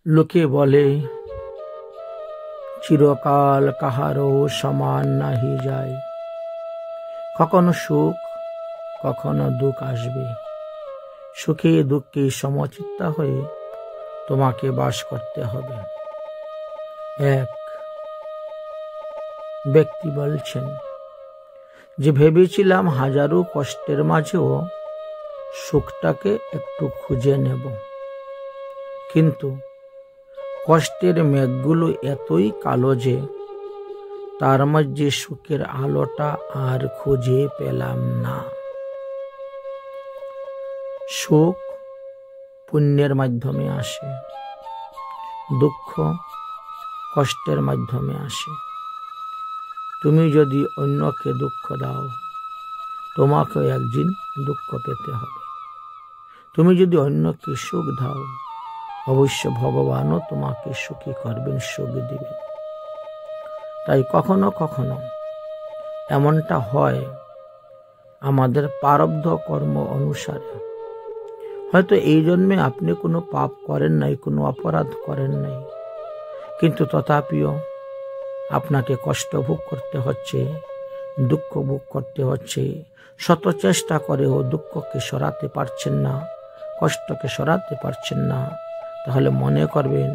লোকে বলে চিরকাল কাহারও সমান নাহি যায়, কখনো সুখ কখনো দুঃখ আসবে। সুখে দুঃখে সমচিত্তা হয়ে তোমাকে বাস করতে হবে। এক ব্যক্তি বলছেন যে ভেবেছিলাম হাজারো কষ্টের মাঝেও সুখটাকে একটু খুঁজে নেব, কিন্তু কষ্টের মেঘগুলো এতই কালো যে তার মধ্যে সুখের আলোটা আর খুঁজে পেলাম না। সুখ পুণ্যের মাধ্যমে আসে, দুঃখ কষ্টের মাধ্যমে আসে। তুমি যদি অন্যকে দুঃখ দাও, তোমাকে একদিন দুঃখ পেতে হবে। তুমি যদি অন্যকে সুখ দাও, অবশ্য ভগবানও তোমাকে সুখী করবেন, সুখ দিবেন। তাই কখনো কখনো এমনটা হয় আমাদের প্রারব্ধ কর্ম অনুসারে। হয়তো এই জন্মে আপনি কোনো পাপ করেন নাই, কোনো অপরাধ করেন নাই, কিন্তু তথাপিও আপনাকে কষ্ট ভোগ করতে হচ্ছে, দুঃখ ভোগ করতে হচ্ছে। শত চেষ্টা করেও দুঃখকে সরাতে পারছেন না, কষ্টকে সরাতে পারছেন না। তাহলে মনে করবেন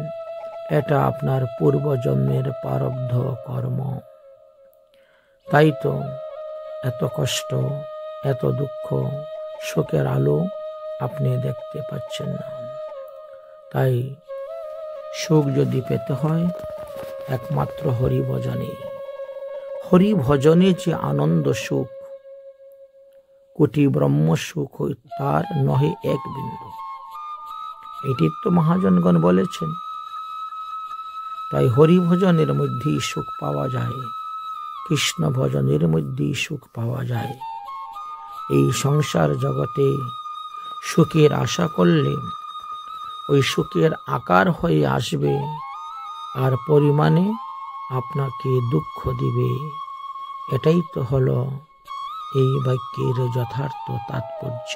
এটা আপনার পূর্বজন্মের প্রারব্ধ কর্ম। তাই তো এত কষ্ট, এত দুঃখ, শোকের আলো আপনি দেখতে পাচ্ছেন না। তাই সুখ যদি পেতে হয় একমাত্র হরি ভজনে। হরি ভজনে যে আনন্দ সুখ, কোটি ব্রহ্ম সুখ তার নহে এক বিন্দু। এটি তো মহাজনগণ বলেছেন। তাই হরি ভজনের মধ্যেই সুখ পাওয়া যায়, কৃষ্ণ ভজনের মধ্যেই সুখ পাওয়া যায়। এই সংসার জগতে সুখের আশা করলে ওই সুখের আকার হয়ে আসবে আর পরিমাণে আপনাকে দুঃখ দিবে। এটাই তো হলো এই বাক্যের যথার্থ তাৎপর্য।